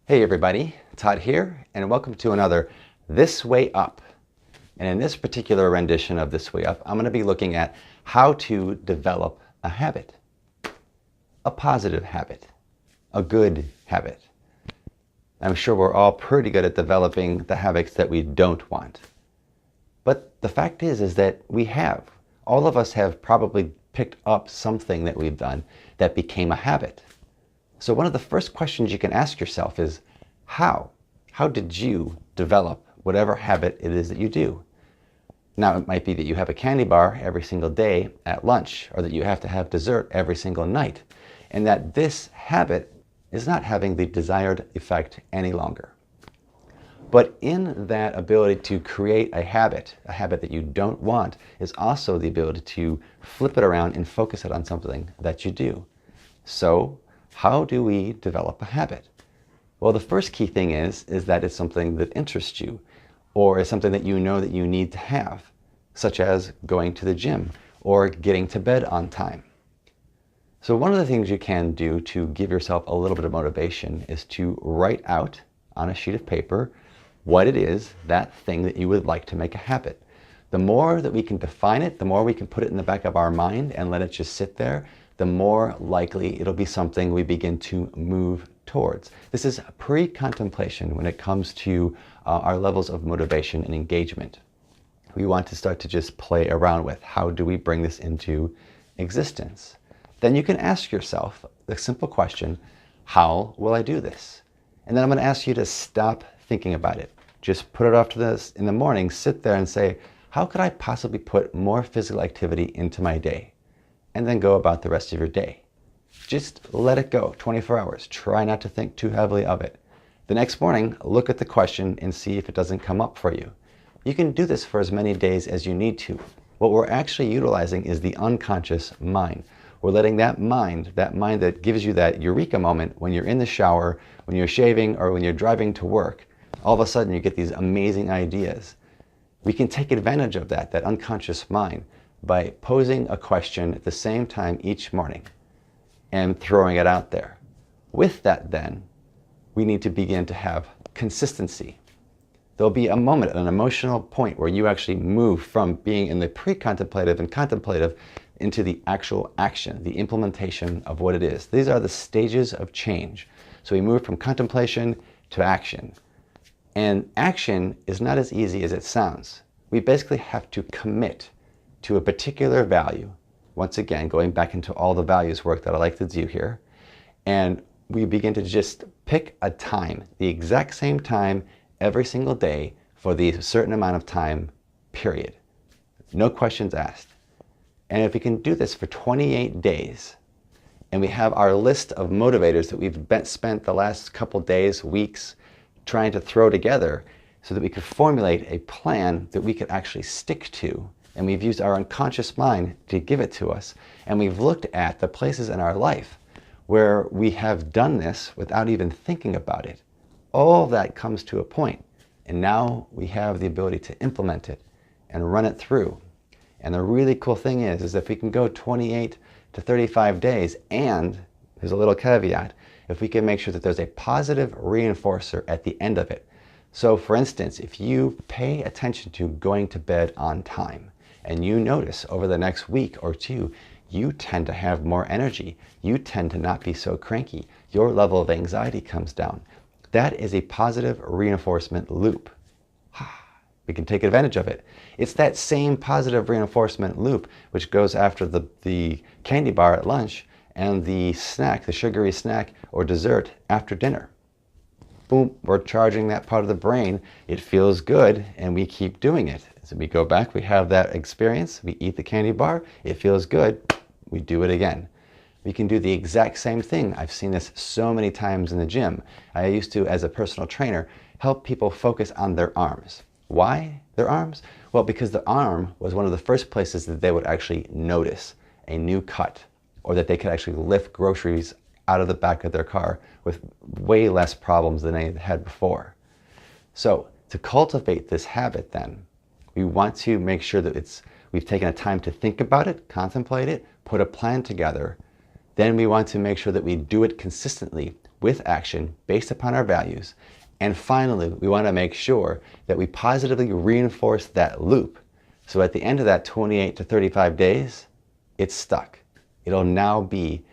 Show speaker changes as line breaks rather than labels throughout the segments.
Hey everybody, Todd here, and welcome to another This Way Up. And in this particular rendition of This Way Up, I'm going to be looking at how to develop a habit, a positive habit, a good habit. I'm sure we're all pretty good at developing the habits that we don't want. But the fact is that all of us have probably picked up something that we've done that became a habit. So one of the first questions you can ask yourself is, how? How did you develop whatever habit it is that you do? Now, it might be that you have a candy bar every single day at lunch, or that you have to have dessert every single night, and that this habit is not having the desired effect any longer. But in that ability to create a habit that you don't want, is also the ability to flip it around and focus it on something that you do. So, how do we develop a habit? Well, the first key thing is that it's something that interests you, or is something that you know that you need to have, such as going to the gym or getting to bed on time. So one of the things you can do to give yourself a little bit of motivation is to write out on a sheet of paper what it is, that thing that you would like to make a habit. The more that we can define it, the more we can put it in the back of our mind and let it just sit there, the more likely it'll be something we begin to move towards. This is pre-contemplation when it comes to our levels of motivation and engagement. We want to start to just play around with, how do we bring this into existence? Then you can ask yourself the simple question, how will I do this? And then I'm going to ask you to stop thinking about it. Just put it off to this in the morning, sit there and say, how could I possibly put more physical activity into my day? And then go about the rest of your day. Just let it go, 24 hours. Try not to think too heavily of it. The next morning, look at the question and see if it doesn't come up for you. You can do this for as many days as you need to. What we're actually utilizing is the unconscious mind. We're letting that mind that gives you that eureka moment when you're in the shower, when you're shaving, or when you're driving to work, all of a sudden you get these amazing ideas. We can take advantage of that unconscious mind, by posing a question at the same time each morning and throwing it out there. With that then, we need to begin to have consistency. There'll be a moment, an emotional point, where you actually move from being in the pre-contemplative and contemplative into the actual action, the implementation of what it is. These are the stages of change. So we move from contemplation to action. And action is not as easy as it sounds. We basically have to commit to a particular value. Once again, going back into all the values work that I like to do here. And we begin to just pick a time, the exact same time every single day for the certain amount of time, period. No questions asked. And if we can do this for 28 days, and we have our list of motivators that we've spent the last couple days, weeks, trying to throw together so that we could formulate a plan that we could actually stick to, and we've used our unconscious mind to give it to us, and we've looked at the places in our life where we have done this without even thinking about it. All of that comes to a point, and now we have the ability to implement it and run it through. And the really cool thing is if we can go 28 to 35 days, and there's a little caveat, if we can make sure that there's a positive reinforcer at the end of it. So for instance, if you pay attention to going to bed on time, and you notice over the next week or two, you tend to have more energy. You tend to not be so cranky. Your level of anxiety comes down. That is a positive reinforcement loop. We can take advantage of it. It's that same positive reinforcement loop which goes after the candy bar at lunch and the snack, the sugary snack or dessert after dinner. Boom, we're charging that part of the brain. It feels good, and we keep doing it. So we go back, we have that experience, we eat the candy bar, it feels good, we do it again. We can do the exact same thing. I've seen this so many times in the gym. I used to, as a personal trainer, help people focus on their arms. Why their arms? Well, because the arm was one of the first places that they would actually notice a new cut, or that they could actually lift groceries out of the back of their car with way less problems than they had before. So to cultivate this habit then, we want to make sure that we've taken a time to think about it, contemplate it, put a plan together. Then we want to make sure that we do it consistently with action based upon our values. And finally, we want to make sure that we positively reinforce that loop. So at the end of that 28 to 35 days, it's stuck. It'll now be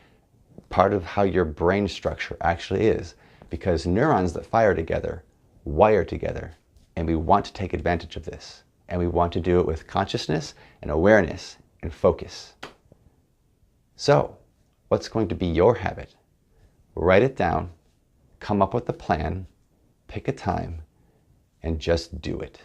part of how your brain structure actually is, because neurons that fire together wire together, and we want to take advantage of this, and we want to do it with consciousness and awareness and focus. So, what's going to be your habit? Write it down, come up with a plan, pick a time, and just do it.